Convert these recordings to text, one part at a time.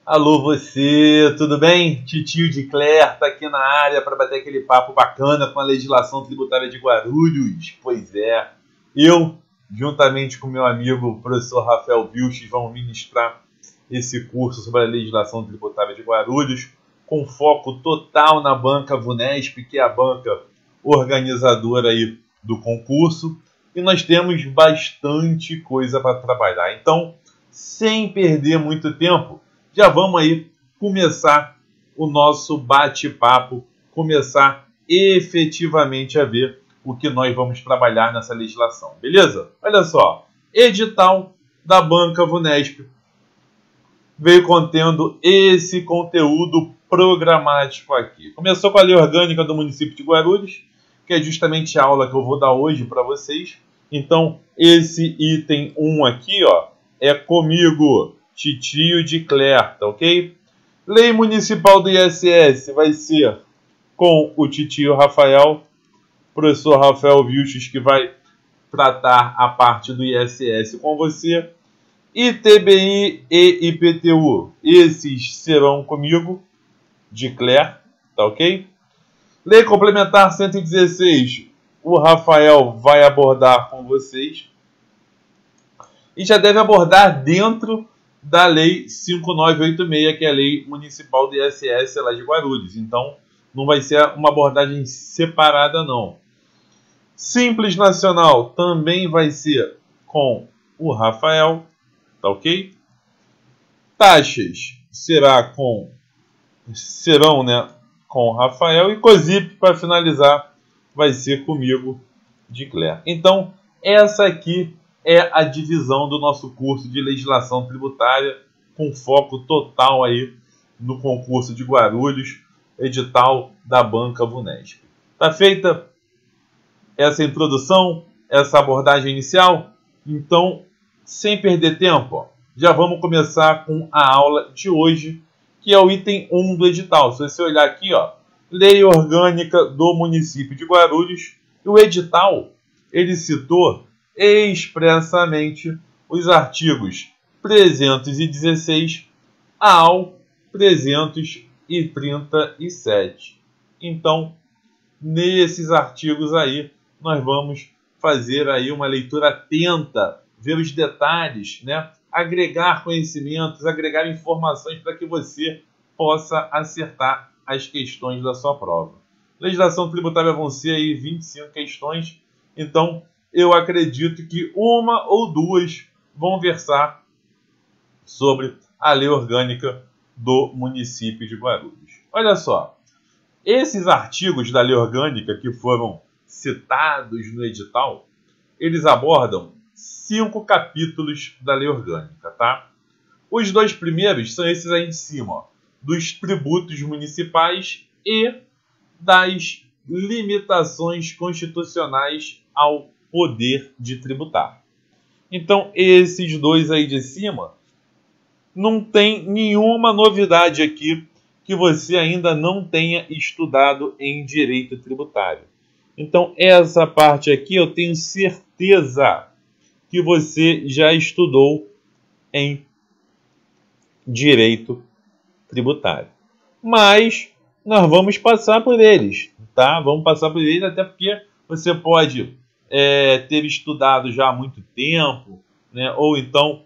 Alô você, tudo bem? Titio de Claire tá aqui na área para bater aquele papo bacana com a legislação tributária de Guarulhos. Pois é, eu, juntamente com meu amigo professor Rafael Vilches, vamos ministrar esse curso sobre a legislação tributária de Guarulhos, com foco total na banca VUNESP, que é a banca organizadora aí do concurso, e nós temos bastante coisa para trabalhar. Então, sem perder muito tempo, já vamos aí começar o nosso bate-papo, começar efetivamente a ver o que nós vamos trabalhar nessa legislação, beleza? Olha só, edital da banca VUNESP veio contendo esse conteúdo programático aqui. Começou com a lei orgânica do município de Guarulhos, que é justamente a aula que eu vou dar hoje para vocês. Então, esse item 1 aqui, ó, é comigo, Titio de Claire, tá ok? Lei municipal do ISS vai ser com o titio Rafael, professor Rafael Vilches, que vai tratar a parte do ISS com você. ITBI e IPTU, esses serão comigo, de Claire, tá ok? Lei Complementar 116, o Rafael vai abordar com vocês. E já deve abordar dentro da Lei 5986, que é a Lei Municipal do ISS lá de Guarulhos. Então, não vai ser uma abordagem separada, não. Simples Nacional também vai ser com o Rafael, tá ok? Taxas serão, né, com o Rafael. E COSIP, para finalizar, vai ser comigo, de Claire. Então, essa aqui é a divisão do nosso curso de legislação tributária, com foco total aí no concurso de Guarulhos, edital da banca VUNESP. Tá feita essa introdução, essa abordagem inicial? Então, sem perder tempo, ó, já vamos começar com a aula de hoje, que é o item 1 do edital. Se você olhar aqui, ó, Lei Orgânica do Município de Guarulhos, e o edital, ele citou expressamente os artigos 316 ao 337. Então, nesses artigos aí, nós vamos fazer aí uma leitura atenta, ver os detalhes, né? Agregar conhecimentos, agregar informações para que você possa acertar as questões da sua prova. Legislação tributária vão ser aí 25 questões, então eu acredito que uma ou duas vão versar sobre a lei orgânica do município de Guarulhos. Olha só, esses artigos da lei orgânica que foram citados no edital, eles abordam 5 capítulos da lei orgânica, tá? Os 2 primeiros são esses aí de cima, ó, dos tributos municipais e das limitações constitucionais ao poder de tributar. Então, esses 2 aí de cima, não tem nenhuma novidade aqui que você ainda não tenha estudado em direito tributário. Então, essa parte aqui eu tenho certeza que você já estudou em direito tributário. Mas nós vamos passar por eles, tá? Vamos passar por eles, até porque você pode ter estudado já há muito tempo, né? Ou então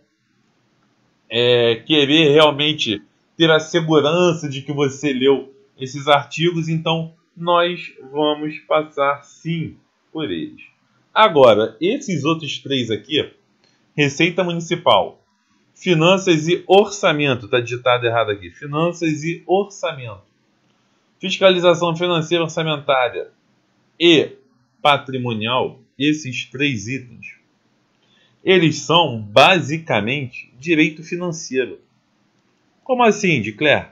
querer realmente ter a segurança de que você leu esses artigos. Então, nós vamos passar sim por eles. Agora, esses outros 3 aqui, Receita Municipal, Finanças e Orçamento, está digitado errado aqui, Finanças e Orçamento, Fiscalização Financeira Orçamentária e Patrimonial, esses 3 itens, eles são basicamente direito financeiro. Como assim, de Claire?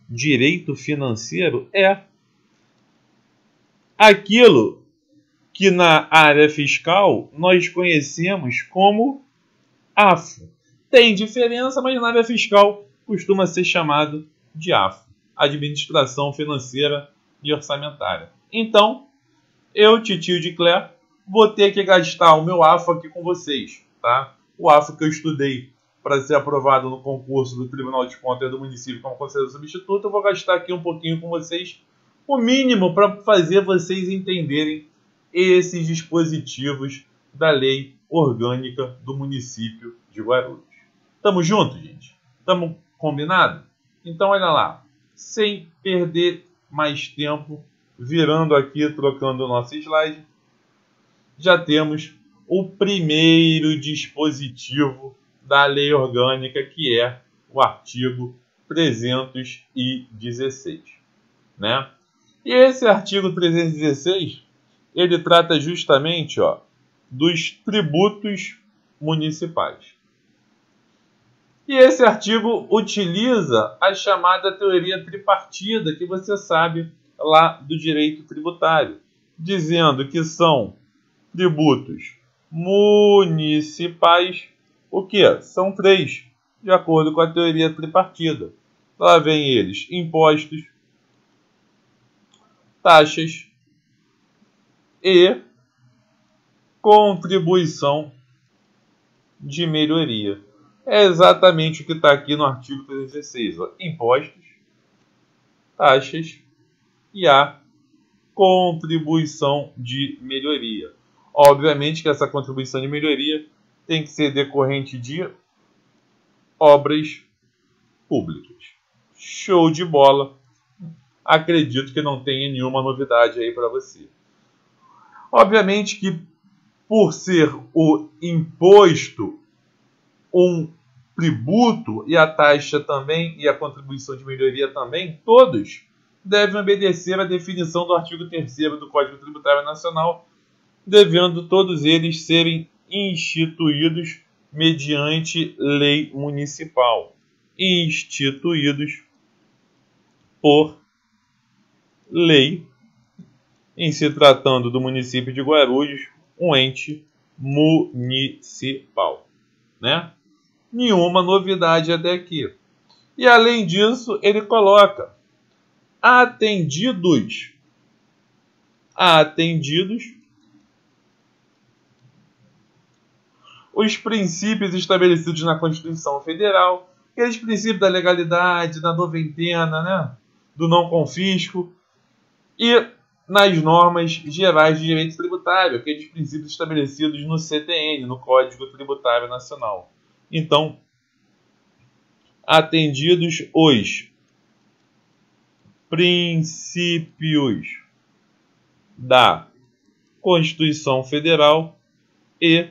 Direito financeiro é aquilo que na área fiscal nós conhecemos como AFO. Tem diferença, mas na área fiscal costuma ser chamado de AFO, Administração Financeira e Orçamentária. Então, eu, titio de Claire, vou ter que gastar o meu AFO aqui com vocês, tá? O AFO que eu estudei para ser aprovado no concurso do Tribunal de Contas do município como conselheiro substituto, eu vou gastar aqui um pouquinho com vocês, o mínimo para fazer vocês entenderem esses dispositivos da lei orgânica do município de Guarulhos. Tamo junto, gente? Tamo combinado? Então, olha lá, sem perder mais tempo, virando aqui, trocando o nosso slide, já temos o primeiro dispositivo da lei orgânica, que é o artigo 316, né? E esse artigo 316, ele trata justamente, dos tributos municipais. E esse artigo utiliza a chamada teoria tripartida, que você sabe lá do direito tributário, dizendo que são tributos municipais, o quê? São 3, de acordo com a teoria tripartida. Lá vem eles: impostos, taxas e contribuição de melhoria. É exatamente o que está aqui no artigo 316. Impostos, taxas e a contribuição de melhoria. Obviamente que essa contribuição de melhoria tem que ser decorrente de obras públicas. Show de bola! Acredito que não tenha nenhuma novidade aí para você. Obviamente que, por ser o imposto um tributo, e a taxa também, e a contribuição de melhoria também, todos devem obedecer à definição do artigo 3º do Código Tributário Nacional, devendo todos eles serem instituídos mediante lei municipal. Instituídos por lei, em se tratando do município de Guarulhos, um ente municipal, né? Nenhuma novidade até aqui. E além disso, ele coloca atendidos os princípios estabelecidos na Constituição Federal, aqueles princípios da legalidade, da noventena, né? Do não confisco, e nas normas gerais de direito tributário, aqueles princípios estabelecidos no CTN, no Código Tributário Nacional. Então, atendidos os princípios da Constituição Federal e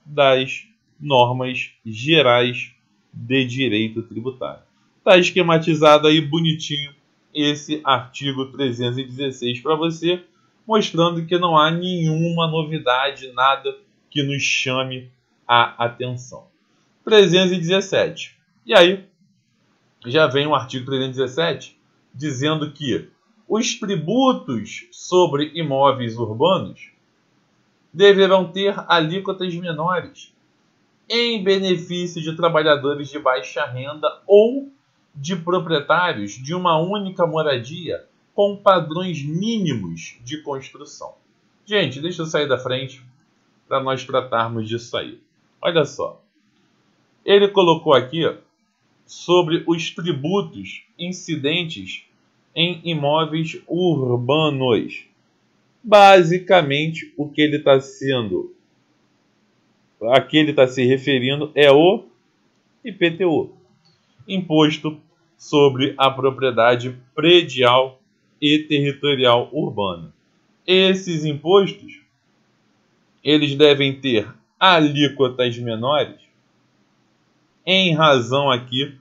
das normas gerais de direito tributário. Está esquematizado aí bonitinho esse artigo 316 para você, mostrando que não há nenhuma novidade, nada que nos chame a atenção. 317. E aí, já vem o artigo 317 dizendo que os tributos sobre imóveis urbanos deverão ter alíquotas menores em benefício de trabalhadores de baixa renda ou de proprietários de uma única moradia com padrões mínimos de construção. Gente, deixa eu sair da frente para nós tratarmos disso aí. Olha só. Ele colocou aqui sobre os tributos incidentes em imóveis urbanos. Basicamente, o que ele está se referindo é o IPTU, Imposto sobre a Propriedade Predial e Territorial Urbana. Esses impostos, eles devem ter alíquotas menores em razão aqui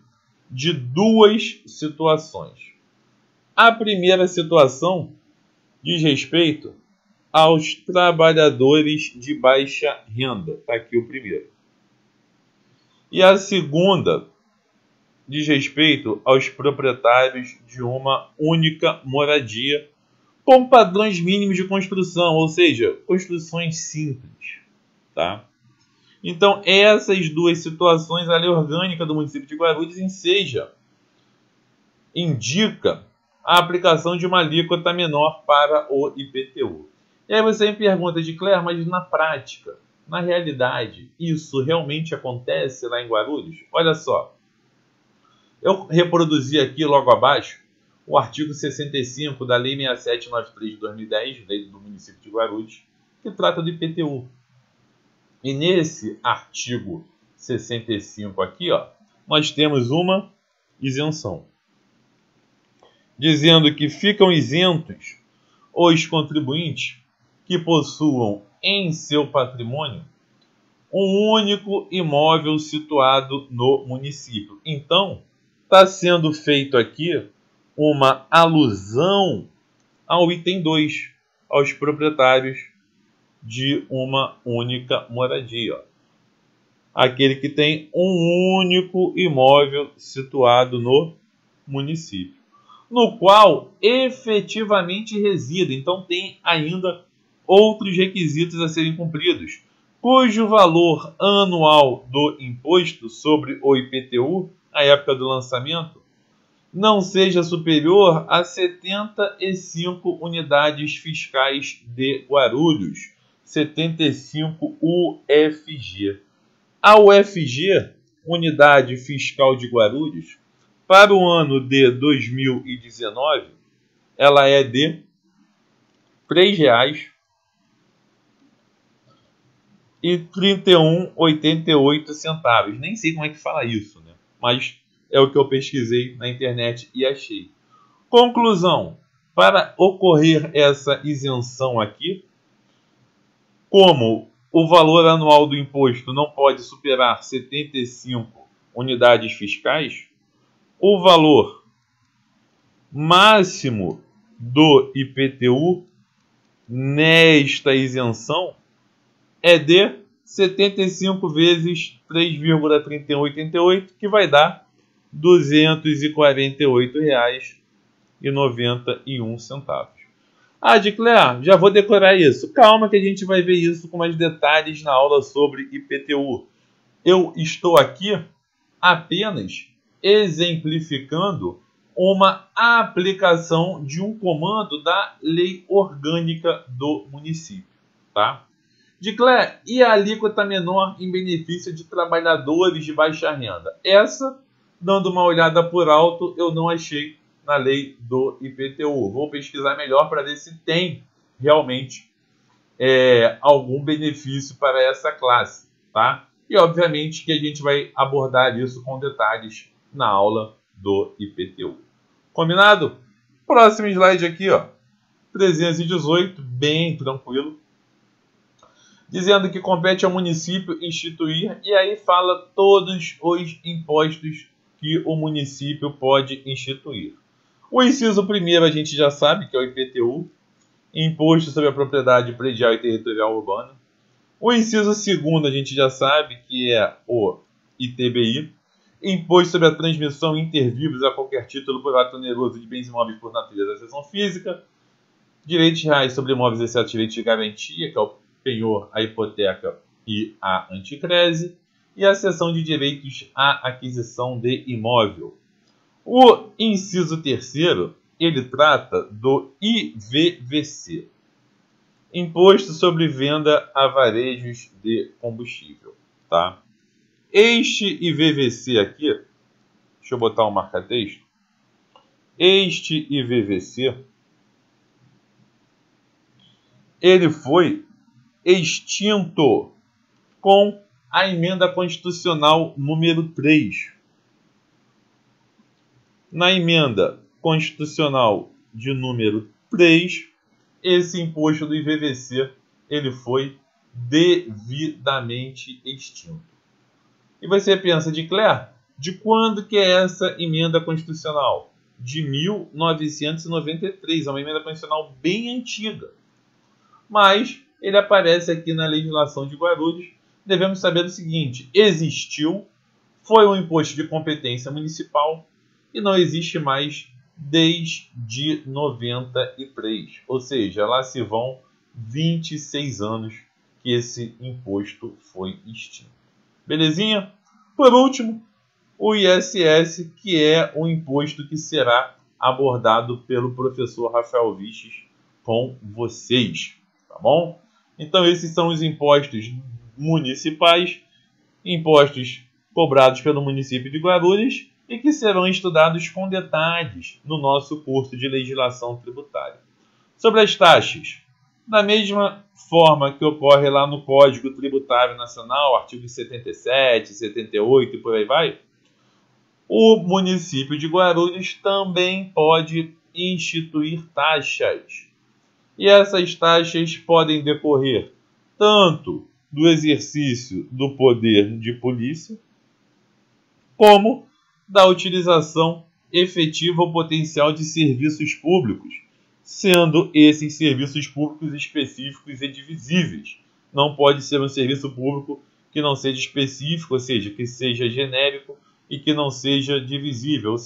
de duas situações. A primeira situação diz respeito aos trabalhadores de baixa renda. Está aqui o primeiro. E a segunda diz respeito aos proprietários de uma única moradia com padrões mínimos de construção, ou seja, construções simples. Tá? Então, essas duas situações, a lei orgânica do município de Guarulhos indica a aplicação de uma alíquota menor para o IPTU. E aí você me pergunta, Claire, mas na prática, na realidade, isso realmente acontece lá em Guarulhos? Olha só, eu reproduzi aqui logo abaixo o artigo 65 da Lei 6793 de 2010, lei do município de Guarulhos, que trata do IPTU. E nesse artigo 65 aqui, ó, nós temos uma isenção, dizendo que ficam isentos os contribuintes que possuam em seu patrimônio um único imóvel situado no município. Então, está sendo feito aqui uma alusão ao item 2, aos proprietários de uma única moradia. Ó. Aquele que tem um único imóvel situado no município, no qual efetivamente reside. Então tem ainda outros requisitos a serem cumpridos, cujo valor anual do imposto sobre o IPTU, à época do lançamento, não seja superior a 75 unidades fiscais de Guarulhos, 75 UFG. A UFG, Unidade Fiscal de Guarulhos, para o ano de 2019, ela é de R$ 3,3188. Nem sei como é que fala isso, né? Mas é o que eu pesquisei na internet e achei. Conclusão: para ocorrer essa isenção aqui, como o valor anual do imposto não pode superar 75 unidades fiscais, o valor máximo do IPTU nesta isenção é de 75 vezes 3,3188, que vai dar R$ 248,91. Ah, Dicler, já vou decorar isso. Calma que a gente vai ver isso com mais detalhes na aula sobre IPTU. Eu estou aqui apenas exemplificando uma aplicação de um comando da Lei Orgânica do município, tá? Dicler, e a alíquota menor em benefício de trabalhadores de baixa renda? Essa, dando uma olhada por alto, eu não achei na lei do IPTU. Vou pesquisar melhor para ver se tem realmente algum benefício para essa classe, tá? E obviamente que a gente vai abordar isso com detalhes na aula do IPTU. Combinado? Próximo slide aqui, ó, 318, bem tranquilo, dizendo que compete ao município instituir, e aí fala todos os impostos que o município pode instituir. O inciso primeiro a gente já sabe que é o IPTU, Imposto sobre a Propriedade Predial e Territorial Urbana. O inciso segundo a gente já sabe que é o ITBI, Imposto sobre a Transmissão Intervivos a qualquer título por ato oneroso de bens imóveis por natureza da seção física. Direitos reais sobre imóveis, exceto direitos de garantia, que é o penhor, a hipoteca e a anticrese. E a seção de direitos à aquisição de imóvel. O inciso terceiro, ele trata do IVVC, Imposto sobre Venda a Varejos de Combustível, tá? Este IVVC aqui, deixa eu botar um marca-texto, este IVVC, ele foi extinto com a emenda constitucional número 3. Na emenda constitucional de número 3, esse imposto do IVVC ele foi devidamente extinto. E você pensa, Dicler, de quando que é essa emenda constitucional? De 1993, é uma emenda constitucional bem antiga. Mas ele aparece aqui na legislação de Guarulhos. Devemos saber o seguinte: existiu, foi um imposto de competência municipal e não existe mais desde 93. Ou seja, lá se vão 26 anos que esse imposto foi extinto. Belezinha? Por último, o ISS, que é um imposto que será abordado pelo professor Rafael Viches com vocês, tá bom? Então esses são os impostos municipais, impostos cobrados pelo município de Guarulhos e que serão estudados com detalhes no nosso curso de legislação tributária. Sobre as taxas, da mesma forma que ocorre lá no Código Tributário Nacional, artigos 77, 78 e por aí vai, o município de Guarulhos também pode instituir taxas. E essas taxas podem decorrer tanto do exercício do poder de polícia, como da utilização efetiva ou potencial de serviços públicos, sendo esses serviços públicos específicos e divisíveis. Não pode ser um serviço público que não seja específico, ou seja, que seja genérico e que não seja divisível,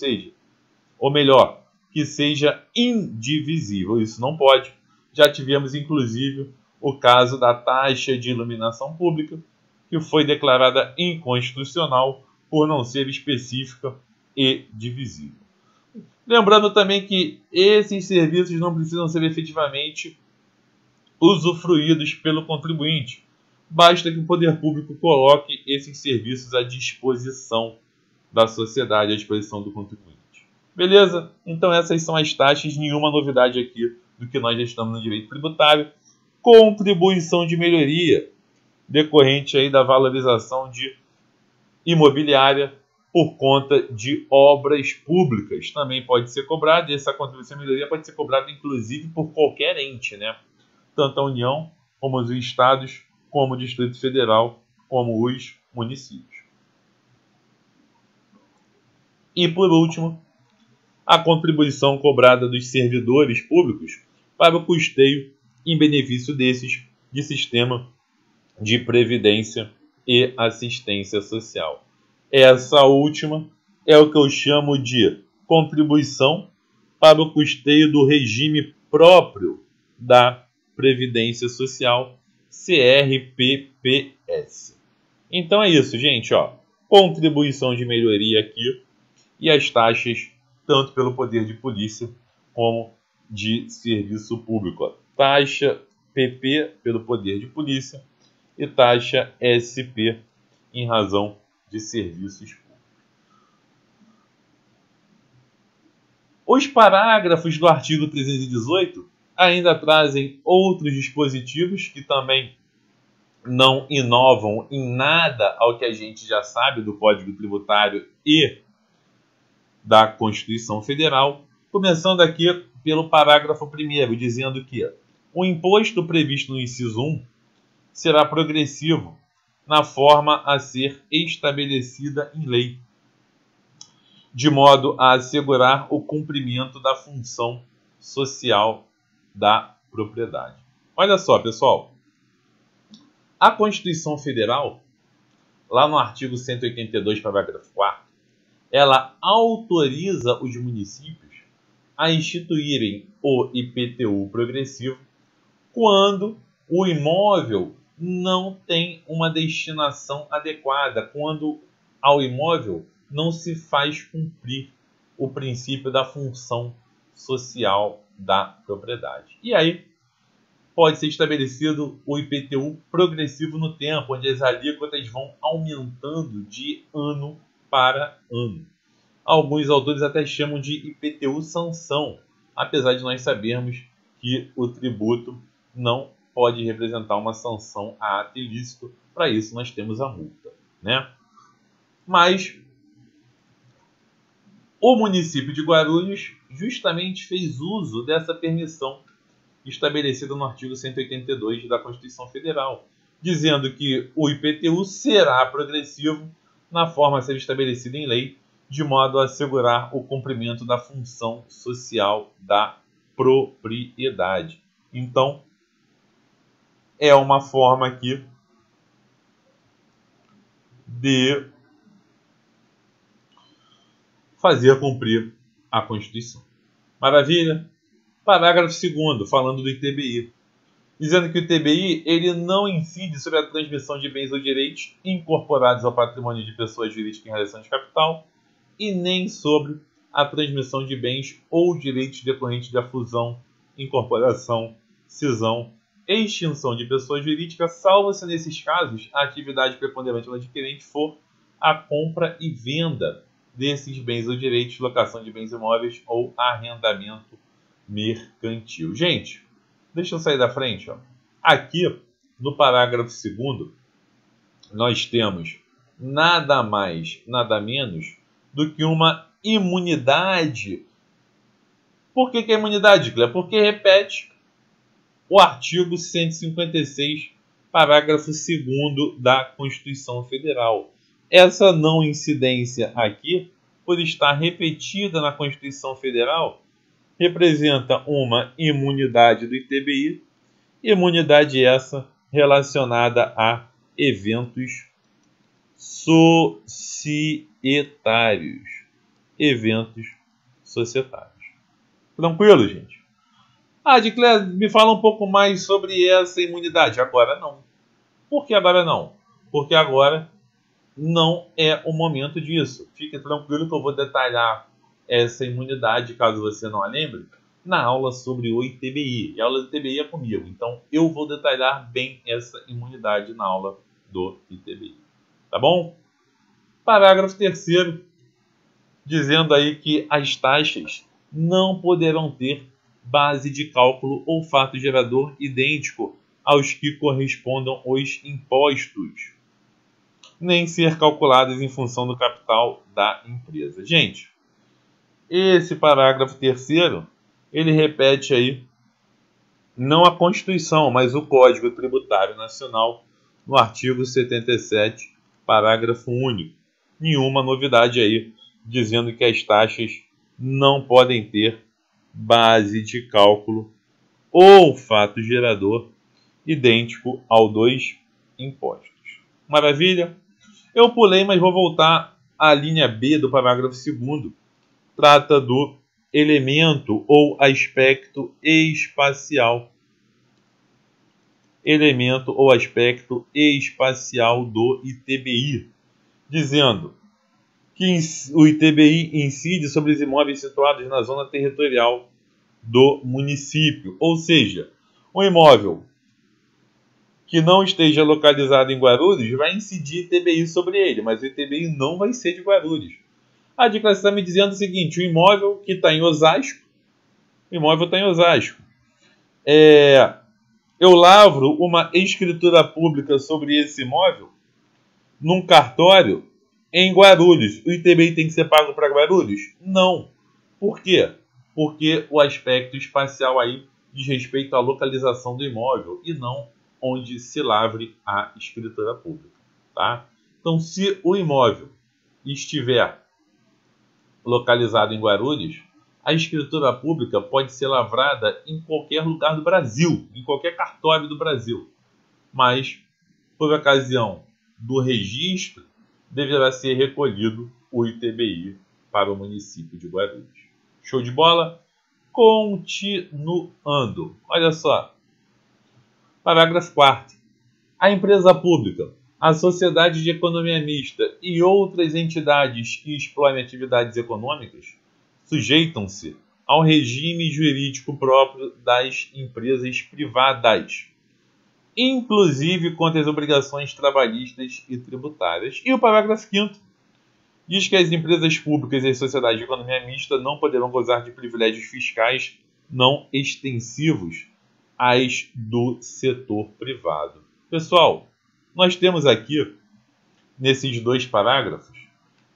ou melhor, que seja indivisível. Isso não pode. Já tivemos, inclusive, o caso da taxa de iluminação pública, que foi declarada inconstitucional por não ser específica e divisível. Lembrando também que esses serviços não precisam ser efetivamente usufruídos pelo contribuinte. Basta que o poder público coloque esses serviços à disposição da sociedade, à disposição do contribuinte. Beleza? Então essas são as taxas, nenhuma novidade aqui do que nós já estamos no direito tributário. Contribuição de melhoria, decorrente aí da valorização de imobiliária por conta de obras públicas. Também pode ser cobrada, e essa contribuição de melhoria pode ser cobrada inclusive por qualquer ente, né? Tanto a União, como os estados, como o Distrito Federal, como os municípios. E por último, a contribuição cobrada dos servidores públicos para o custeio em benefício desses de sistema de previdência e assistência social. Essa última é o que eu chamo de contribuição para o custeio do regime próprio da Previdência Social, CRPPS. Então é isso, gente. Contribuição de melhoria aqui e as taxas, tanto pelo poder de polícia como de serviço público. Taxa PP pelo poder de polícia e taxa SP em razão de serviços públicos. Os parágrafos do artigo 318 ainda trazem outros dispositivos que também não inovam em nada ao que a gente já sabe do Código Tributário e da Constituição Federal, começando aqui pelo parágrafo 1º, dizendo que o imposto previsto no inciso 1 será progressivo na forma a ser estabelecida em lei, de modo a assegurar o cumprimento da função social da propriedade. Olha só, pessoal, a Constituição Federal, lá no artigo 182, parágrafo 4º, ela autoriza os municípios a instituírem o IPTU progressivo quando o imóvel não tem uma destinação adequada, quando ao imóvel não se faz cumprir o princípio da função social da propriedade. E aí pode ser estabelecido o IPTU progressivo no tempo, onde as alíquotas vão aumentando de ano para ano. Alguns autores até chamam de IPTU sanção, apesar de nós sabermos que o tributo não pode representar uma sanção a ato ilícito. Para isso nós temos a multa, né? Mas o município de Guarulhos justamente fez uso dessa permissão estabelecida no artigo 182 da Constituição Federal, dizendo que o IPTU será progressivo na forma a ser estabelecida em lei, de modo a assegurar o cumprimento da função social da propriedade. Então, é uma forma aqui de fazer cumprir a Constituição. Maravilha? Parágrafo 2º, falando do ITBI, dizendo que o ITBI ele não incide sobre a transmissão de bens ou direitos incorporados ao patrimônio de pessoas jurídicas em relação de capital e nem sobre a transmissão de bens ou direitos decorrentes da fusão, incorporação, cisão extinção de pessoa jurídica, salvo se nesses casos a atividade preponderante do adquirente for a compra e venda desses bens ou direitos, locação de bens imóveis ou arrendamento mercantil. Gente, deixa eu sair da frente. Ó. Aqui, no parágrafo 2º, nós temos nada mais, nada menos do que uma imunidade. Por que é imunidade, Cléber? Porque repete o artigo 156, parágrafo 2º da Constituição Federal. Essa não incidência aqui, por estar repetida na Constituição Federal, representa uma imunidade do ITBI, imunidade essa relacionada a eventos societários. Eventos societários. Tranquilo, gente? Adcler, me fala um pouco mais sobre essa imunidade. Agora não. Por que agora não? Porque agora não é o momento disso. Fique tranquilo que eu vou detalhar essa imunidade, caso você não a lembre, na aula sobre o ITBI. E a aula do ITBI é comigo. Então, eu vou detalhar bem essa imunidade na aula do ITBI. Tá bom? Parágrafo 3º, dizendo aí que as taxas não poderão ter base de cálculo ou fato gerador idêntico aos que correspondam os impostos, nem ser calculadas em função do capital da empresa. Gente, esse parágrafo 3º, ele repete aí, não a Constituição, mas o Código Tributário Nacional, no artigo 77, parágrafo único. Nenhuma novidade aí, dizendo que as taxas não podem ter base de cálculo ou fato gerador idêntico ao dos impostos. Maravilha? Eu pulei, mas vou voltar à linha B do parágrafo 2º. Trata do elemento ou aspecto espacial. Elemento ou aspecto espacial do ITBI, dizendo que o ITBI incide sobre os imóveis situados na zona territorial do município. Ou seja, um imóvel que não esteja localizado em Guarulhos vai incidir ITBI sobre ele, mas o ITBI não vai ser de Guarulhos. A dica está me dizendo o seguinte: o imóvel que está em Osasco, eu lavro uma escritura pública sobre esse imóvel num cartório em Guarulhos. O ITBI tem que ser pago para Guarulhos? Não. Por quê? Porque o aspecto espacial aí diz respeito à localização do imóvel e não onde se lavre a escritura pública. Tá? Então, se o imóvel estiver localizado em Guarulhos, a escritura pública pode ser lavrada em qualquer lugar do Brasil, em qualquer cartório do Brasil. Mas, por ocasião do registro, deverá ser recolhido o ITBI para o município de Guarulhos. Show de bola? Continuando. Olha só. Parágrafo 4º. A empresa pública, a sociedade de economia mista e outras entidades que exploram atividades econômicas sujeitam-se ao regime jurídico próprio das empresas privadas, inclusive quanto às obrigações trabalhistas e tributárias. E o parágrafo 5º diz que as empresas públicas e as sociedades de economia mista não poderão gozar de privilégios fiscais não extensivos às do setor privado. Pessoal, nós temos aqui, nesses dois parágrafos,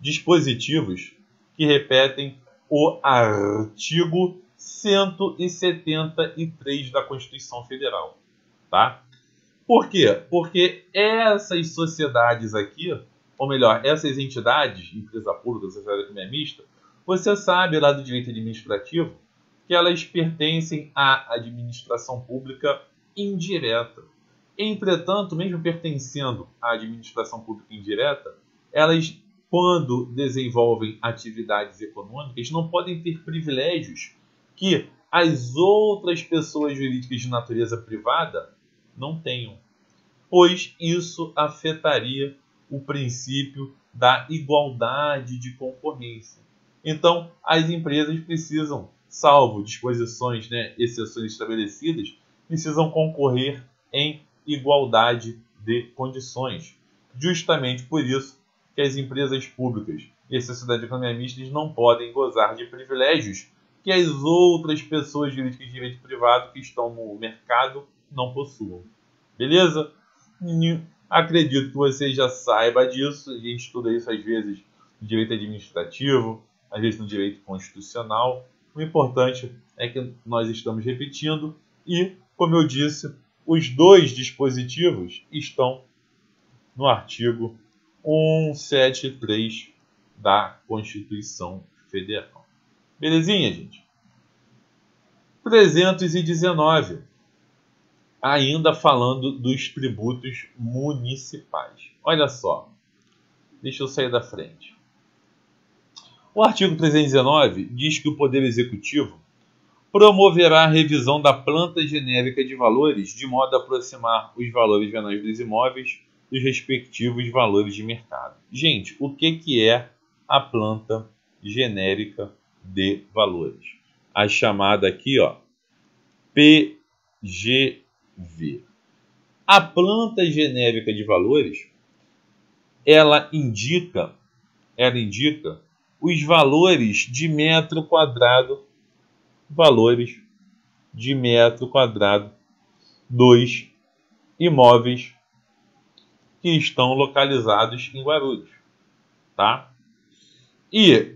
dispositivos que repetem o artigo 173 da Constituição Federal. Tá? Por quê? Porque essas sociedades aqui, ou melhor, essas entidades, empresa pública, sociedade de economia mista, você sabe lá do direito administrativo que elas pertencem à administração pública indireta. Entretanto, mesmo pertencendo à administração pública indireta, elas, quando desenvolvem atividades econômicas, não podem ter privilégios que as outras pessoas jurídicas de natureza privada não tenham, pois isso afetaria o princípio da igualdade de concorrência. Então, as empresas precisam, salvo disposições, exceções estabelecidas, precisam concorrer em igualdade de condições. Justamente por isso que as empresas públicas e a sociedade de economia mista não podem gozar de privilégios que as outras pessoas jurídicas de direito privado que estão no mercado não possuam. Beleza? Acredito que você já saiba disso. A gente estuda isso às vezes no direito administrativo, às vezes no direito constitucional. O importante é que nós estamos repetindo e, como eu disse, os dois dispositivos estão no artigo 173 da Constituição Federal. Belezinha, gente? 319. Ainda falando dos tributos municipais. Olha só. Deixa eu sair da frente. O artigo 319 diz que o Poder Executivo promoverá a revisão da planta genérica de valores de modo a aproximar os valores venais dos imóveis dos respectivos valores de mercado. Gente, o que é a planta genérica de valores? A chamada aqui, ó, PGV. A planta genérica de valores, ela indica os valores de metro quadrado, dos imóveis que estão localizados em Guarulhos, tá? E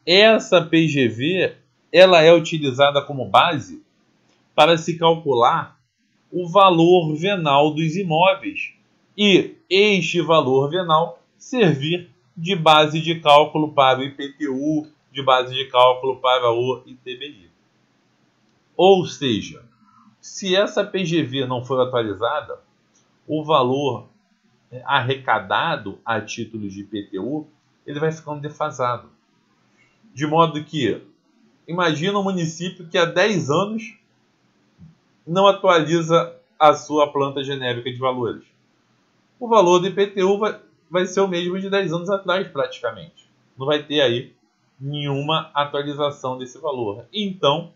essa PGV, ela é utilizada como base para se calcular o valor venal dos imóveis e este valor venal servir de base de cálculo para o IPTU, de base de cálculo para o ITBI. Ou seja, se essa PGV não for atualizada, o valor arrecadado a título de IPTU, ele vai ficando defasado. De modo que, imagina um município que há 10 anos não atualiza a sua planta genérica de valores. O valor do IPTU vai ser o mesmo de 10 anos atrás, praticamente. Não vai ter aí nenhuma atualização desse valor. Então,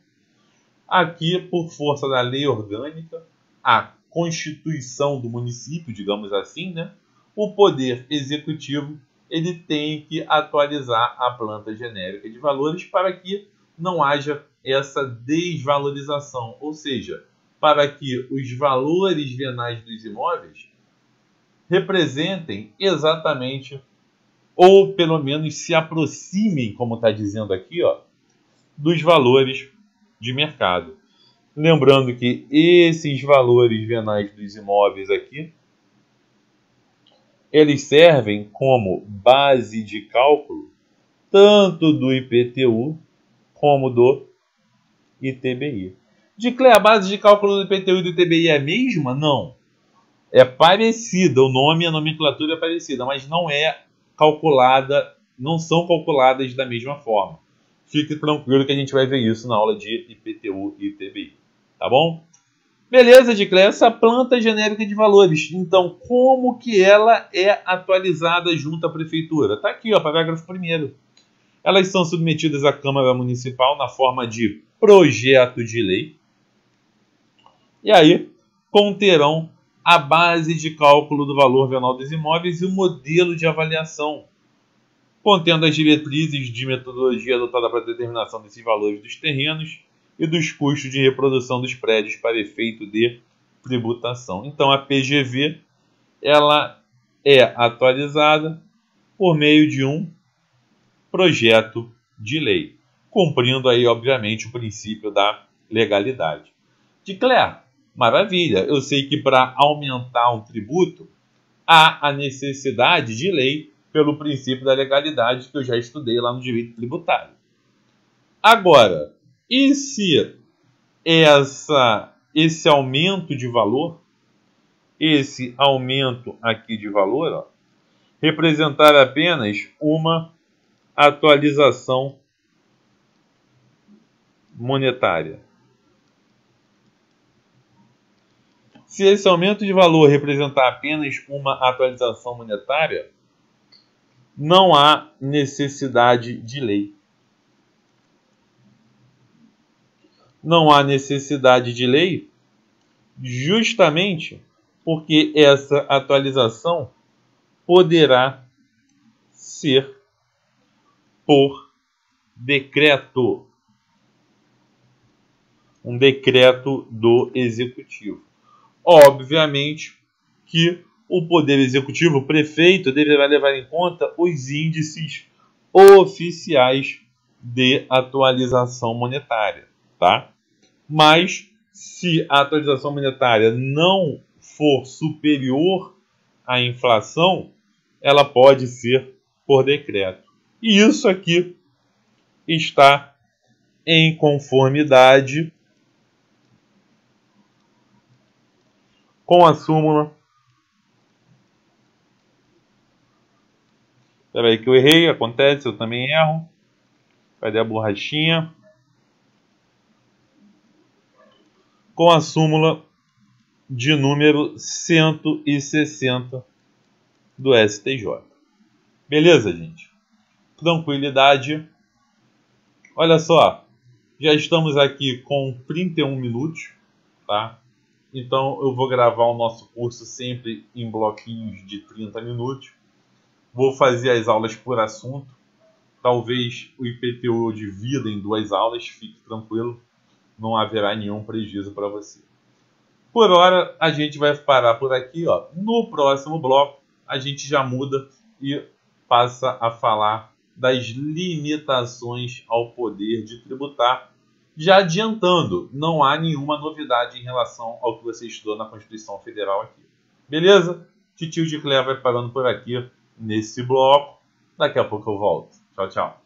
aqui, por força da lei orgânica, a constituição do município, digamos assim, né, o Poder Executivo ele tem que atualizar a planta genérica de valores para que não haja essa desvalorização, ou seja, para que os valores venais dos imóveis representem exatamente, ou pelo menos se aproximem, como está dizendo aqui, ó, dos valores de mercado. Lembrando que esses valores venais dos imóveis aqui, eles servem como base de cálculo tanto do IPTU como do ITBI. Diclé, a base de cálculo do IPTU e do ITBI é a mesma? Não. É parecida, o nome e a nomenclatura é parecida, mas não é calculada, não são calculadas da mesma forma. Fique tranquilo que a gente vai ver isso na aula de IPTU e ITBI. Tá bom? Beleza, Diclé, essa planta genérica de valores. Então, como que ela é atualizada junto à prefeitura? Está aqui, ó, parágrafo 1º. Elas são submetidas à Câmara Municipal na forma de projeto de lei. E aí, conterão a base de cálculo do valor venal dos imóveis e o modelo de avaliação, contendo as diretrizes de metodologia adotada para a determinação desses valores dos terrenos e dos custos de reprodução dos prédios para efeito de tributação. Então, a PGV ela é atualizada por meio de um projeto de lei, cumprindo aí, obviamente, o princípio da legalidade. Diclé, maravilha, eu sei que para aumentar um tributo há a necessidade de lei pelo princípio da legalidade que eu já estudei lá no direito tributário. Agora, e se esse aumento de valor, esse aumento aqui de valor, ó, representar apenas uma atualização monetária? Se esse aumento de valor representar apenas uma atualização monetária, não há necessidade de lei. Não há necessidade de lei justamente porque essa atualização poderá ser por decreto. Um decreto do executivo. Obviamente que o poder executivo, o prefeito, deverá levar em conta os índices oficiais de atualização monetária, tá? Mas se a atualização monetária não for superior à inflação, ela pode ser por decreto. E isso aqui está em conformidade com a súmula. Espera aí que eu errei, acontece, eu também erro. Cadê a borrachinha? Com a súmula de número 160 do STJ. Beleza, gente? Tranquilidade. Olha só, já estamos aqui com 31 minutos, tá? Então eu vou gravar o nosso curso sempre em bloquinhos de 30 minutos. Vou fazer as aulas por assunto. Talvez o IPTU divida em 2 aulas, fique tranquilo. Não haverá nenhum prejuízo para você. Por hora, a gente vai parar por aqui. Ó. No próximo bloco, a gente já muda e passa a falar das limitações ao poder de tributar. Já adiantando, não há nenhuma novidade em relação ao que você estudou na Constituição Federal aqui. Beleza? Titio de Cléber vai parando por aqui nesse bloco. Daqui a pouco eu volto. Tchau, tchau.